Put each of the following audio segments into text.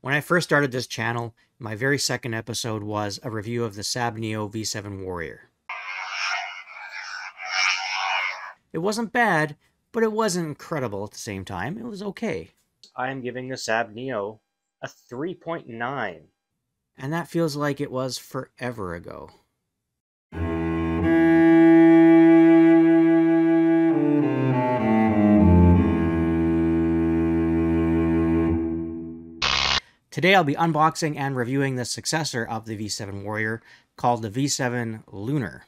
When I first started this channel, my very second episode was a review of the SABNEO V7 Warrior. It wasn't bad, but it wasn't incredible at the same time. It was okay. I am giving the SABNEO a 3.9. And that feels like it was forever ago. Today I'll be unboxing and reviewing the successor of the V7 Warrior, called the V7 LUNAR.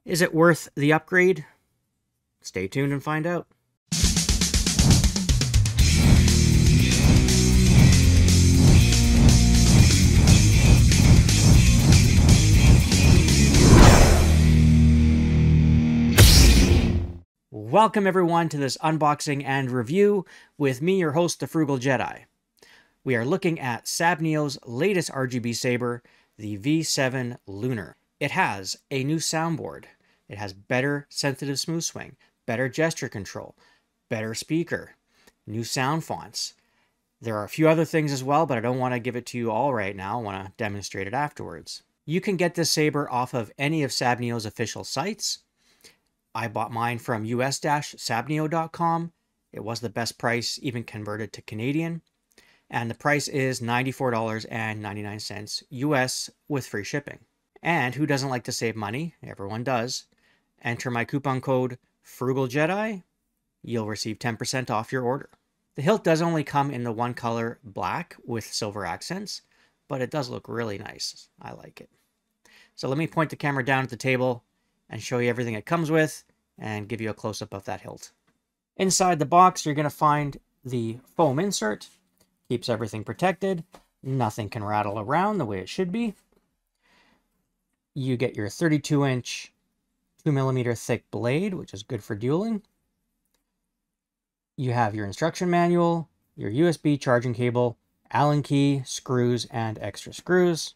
Is it worth the upgrade? Stay tuned and find out. Welcome everyone to this unboxing and review with me, your host, the Frugal Jedi. We are looking at SABNEO's latest RGB saber, the V7 LUNAR. It has a new soundboard. It has better sensitive smooth swing, better gesture control, better speaker, new sound fonts. There are a few other things as well, but I don't want to give it to you all right now. I want to demonstrate it afterwards. You can get this saber off of any of SABNEO's official sites. I bought mine from us-sabneo.com. It was the best price, even converted to Canadian. And the price is $94.99 US with free shipping. And who doesn't like to save money? Everyone does. Enter my coupon code FrugalJedi. You'll receive 10% off your order. The hilt does only come in the one color black with silver accents, but it does look really nice. I like it. So let me point the camera down at the table and show you everything it comes with and give you a close-up of that hilt. Inside the box, you're going to find the foam insert. Keeps everything protected. Nothing can rattle around the way it should be. You get your 32-inch, 2mm thick blade, which is good for dueling. You have your instruction manual, your USB charging cable, Allen key, screws, and extra screws.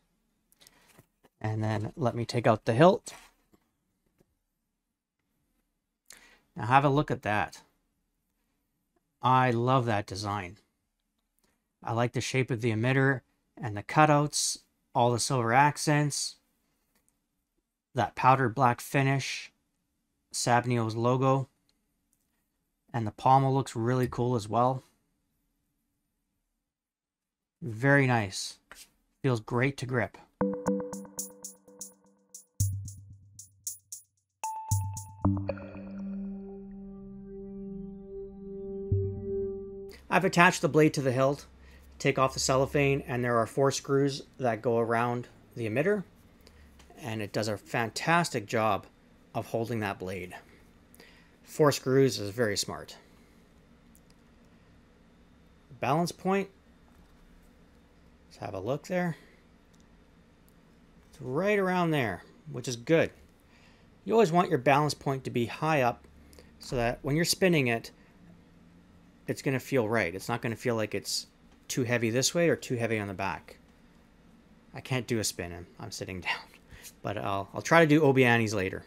And then let me take out the hilt. Now have a look at that. I love that design. I like the shape of the emitter and the cutouts, all the silver accents, that powdered black finish, SABNEO's logo, and the pommel looks really cool as well. Very nice. Feels great to grip. I've attached the blade to the hilt. Take off the cellophane, and there are 4 screws that go around the emitter, and it does a fantastic job of holding that blade. 4 screws is very smart. Balance point, let's have a look there. It's right around there, which is good. You always want your balance point to be high up so that when you're spinning it, it's going to feel right. It's not going to feel like it's too heavy this way or too heavy on the back. I can't do a spin. I'm sitting down. But I'll try to do Obi-Wan's later.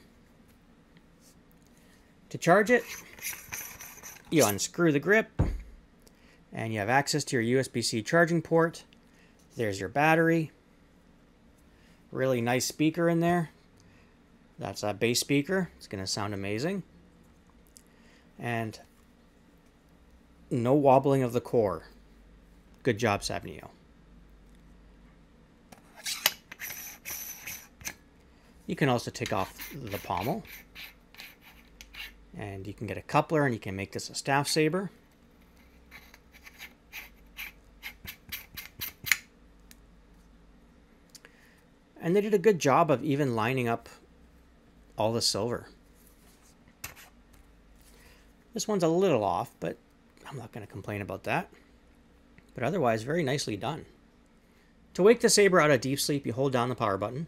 To charge it, you unscrew the grip, and you have access to your USB-C charging port. There's your battery. Really nice speaker in there. That's a bass speaker. It's going to sound amazing. And no wobbling of the core. Good job, SABNEO. You can also take off the pommel. And you can get a coupler and you can make this a staff saber. And they did a good job of even lining up all the silver. This one's a little off, but I'm not going to complain about that. But otherwise, very nicely done. To wake the saber out of deep sleep, you hold down the power button.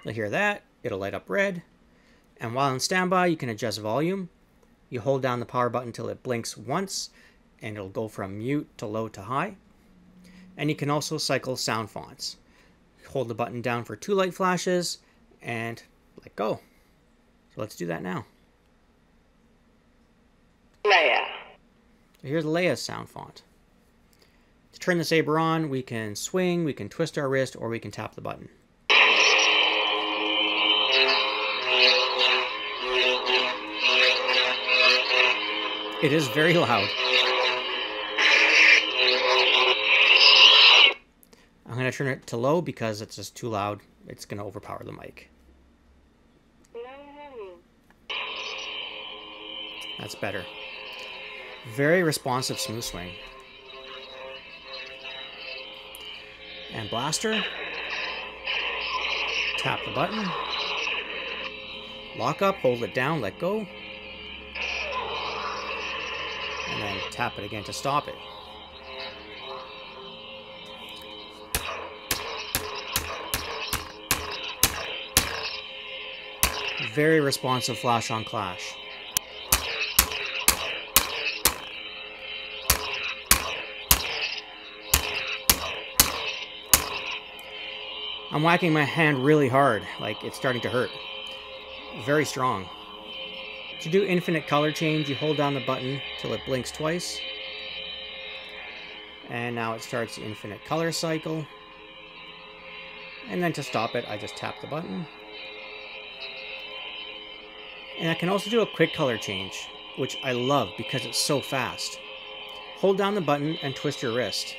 You'll hear that. It'll light up red. And while on standby, you can adjust volume. You hold down the power button until it blinks once, and it'll go from mute to low to high. And you can also cycle sound fonts. Hold the button down for 2 light flashes, and let go. So let's do that now. Leia. Here's Leia's sound font. turn the saber on, we can swing, we can twist our wrist, or we can tap the button. It is very loud. I'm going to turn it to low because it's just too loud. It's going to overpower the mic. That's better. Very responsive smooth swing. And blaster. Tap the button. Lock up, hold it down, let go. And then tap it again to stop it. Very responsive flash on clash. I'm whacking my hand really hard, like it's starting to hurt. Very strong. To do infinite color change, you hold down the button till it blinks twice. And now it starts the infinite color cycle. And then to stop it, I just tap the button. And I can also do a quick color change, which I love because it's so fast. Hold down the button and twist your wrist.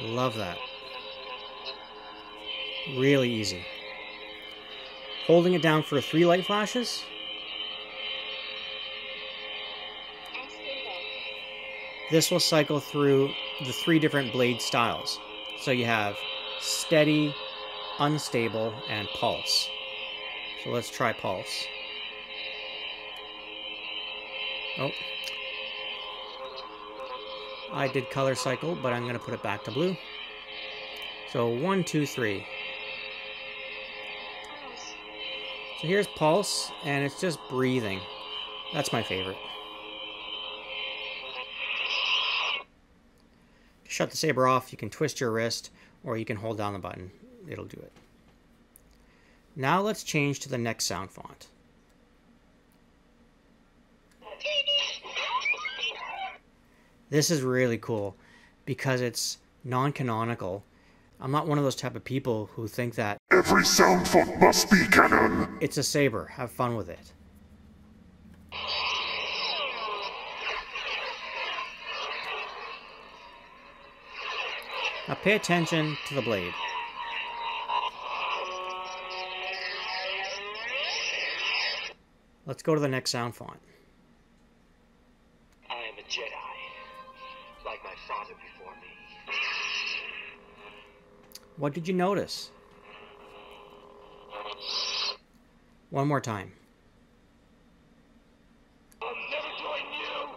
Love that. Really easy. Holding it down for 3 light flashes. This will cycle through the 3 different blade styles. So you have steady, unstable, and pulse. So let's try pulse. Oh. I did color cycle, but I'm going to put it back to blue. So 1, 2, 3. So here's pulse, and it's just breathing. That's my favorite. To shut the saber off, you can twist your wrist, or you can hold down the button. It'll do it. Now let's change to the next sound font. This is really cool because it's non-canonical. I'm not one of those type of people who think that every sound font must be canon. It's a saber. Have fun with it. Now pay attention to the blade. Let's go to the next sound font. I am a Jedi, like my father before me. What did you notice? One more time. I'll never join you.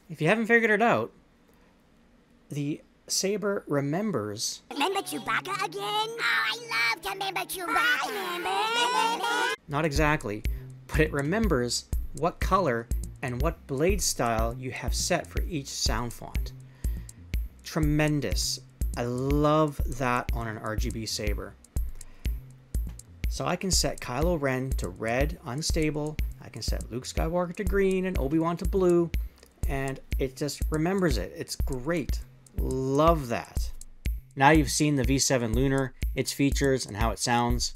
If you haven't figured it out, the saber remembers. Remember Chewbacca again? Oh, I love to remember Chewbacca. Not exactly, but it remembers what color and what blade style you have set for each sound font. Tremendous. I love that on an RGB saber. So I can set Kylo Ren to red, unstable. I can set Luke Skywalker to green and Obi-Wan to blue. And it just remembers it. It's great. Love that. Now you've seen the V7 Lunar, its features, and how it sounds.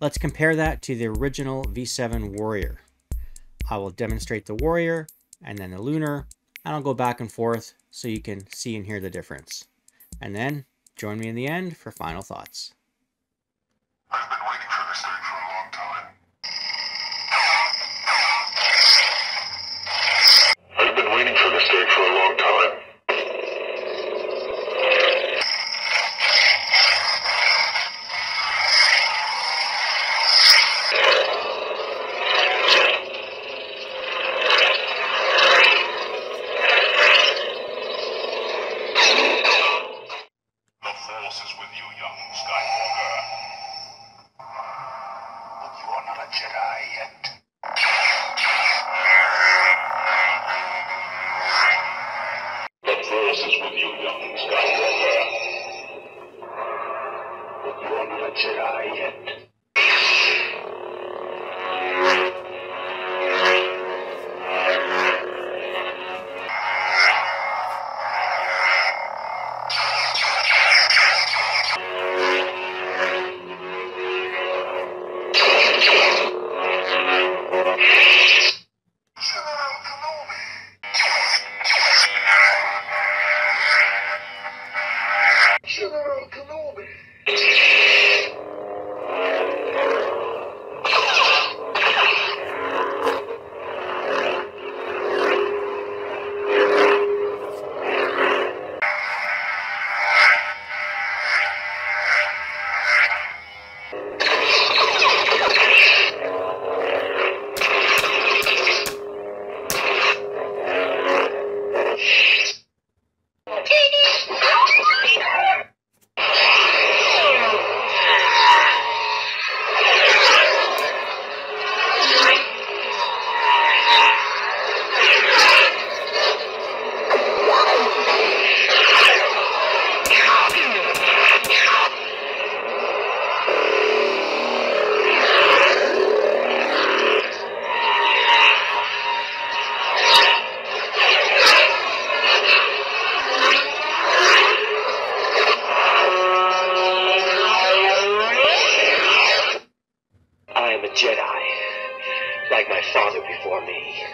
Let's compare that to the original V7 Warrior. I will demonstrate the Warrior and then the Lunar, and I'll go back and forth so you can see and hear the difference. And then join me in the end for final thoughts. I've been waiting for this day for a long time. I've been waiting for this day for a long time. The Force is with you, young Skywalker. But you are not a Jedi yet. The Force is with you, young Skywalker. But you are not a Jedi yet. General Kenobi. I am a Jedi, like my father before me.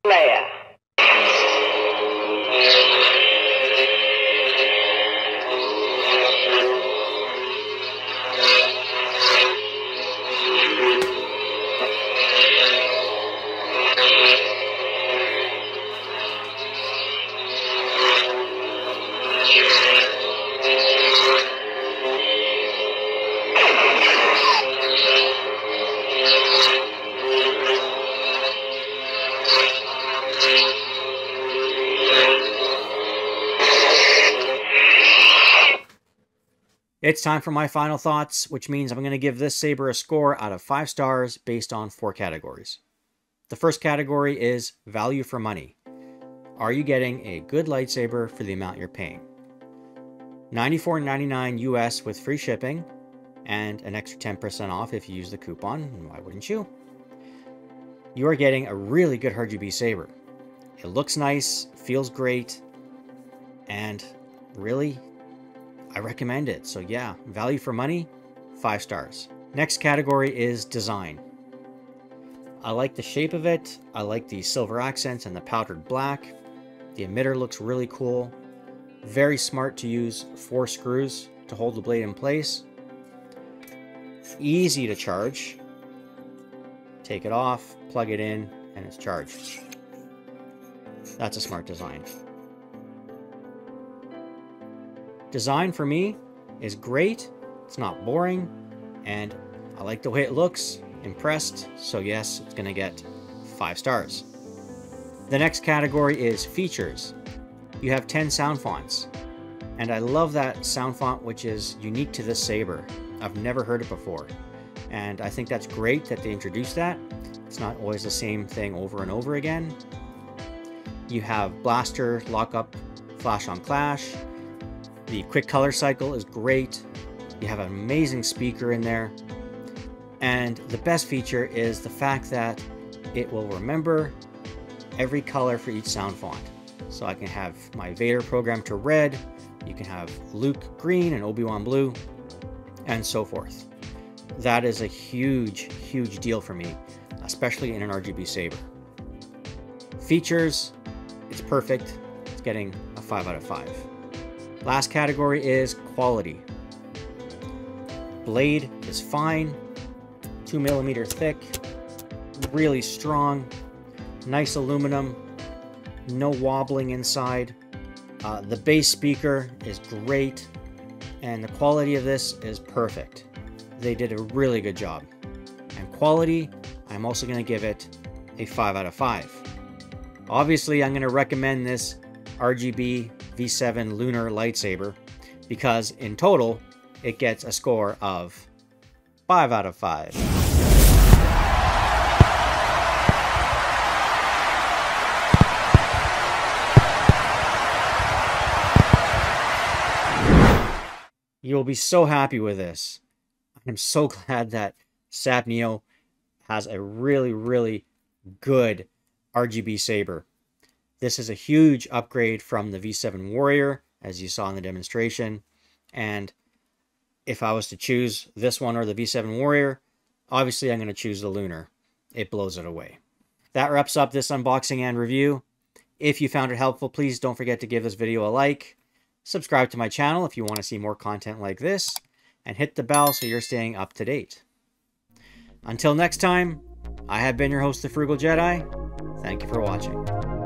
Leia. It's time for my final thoughts, which means I'm going to give this saber a score out of 5 stars based on 4 categories. The first category is value for money. Are you getting a good lightsaber for the amount you're paying? $94.99 US with free shipping and an extra 10% off if you use the coupon. Why wouldn't you? You are getting a really good RGB saber. It looks nice, feels great, and really, I recommend it. So yeah, value for money, 5 stars. Next category is design. I like the shape of it. I like the silver accents and the powdered black. The emitter looks really cool. Very smart to use 4 screws to hold the blade in place. Easy to charge. Take it off, plug it in, and it's charged. That's a smart design. Design for me is great. It's not boring, and I like the way it looks. Impressed, so yes, it's gonna get 5 stars. The next category is features. You have 10 sound fonts, and I love that sound font, which is unique to this saber. I've never heard it before, and I think that's great that they introduced that. It's not always the same thing over and over again. You have blaster, lockup, flash on clash. The quick color cycle is great. You have an amazing speaker in there. And the best feature is the fact that it will remember every color for each sound font. So I can have my Vader programmed to red, you can have Luke green and Obi-Wan blue, and so forth. That is a huge, huge deal for me, especially in an RGB saber. Features, it's perfect. It's getting a 5 out of 5. Last category is quality. Blade is fine, 2mm thick, really strong, nice aluminum, no wobbling inside. The bass speaker is great, and the quality of this is perfect. They did a really good job. And quality, I'm also going to give it a 5 out of 5. Obviously, I'm going to recommend this RGB V7 Lunar lightsaber because in total it gets a score of 5 out of 5. You'll be so happy with this. I'm so glad that SABNEO has a really, really good RGB saber. This is a huge upgrade from the V7 Warrior, as you saw in the demonstration. And if I was to choose this one or the V7 Warrior, obviously I'm going to choose the Lunar. It blows it away. That wraps up this unboxing and review. If you found it helpful, please don't forget to give this video a like. Subscribe to my channel if you want to see more content like this, and hit the bell so you're staying up to date. Until next time, I have been your host, the Frugal Jedi. Thank you for watching.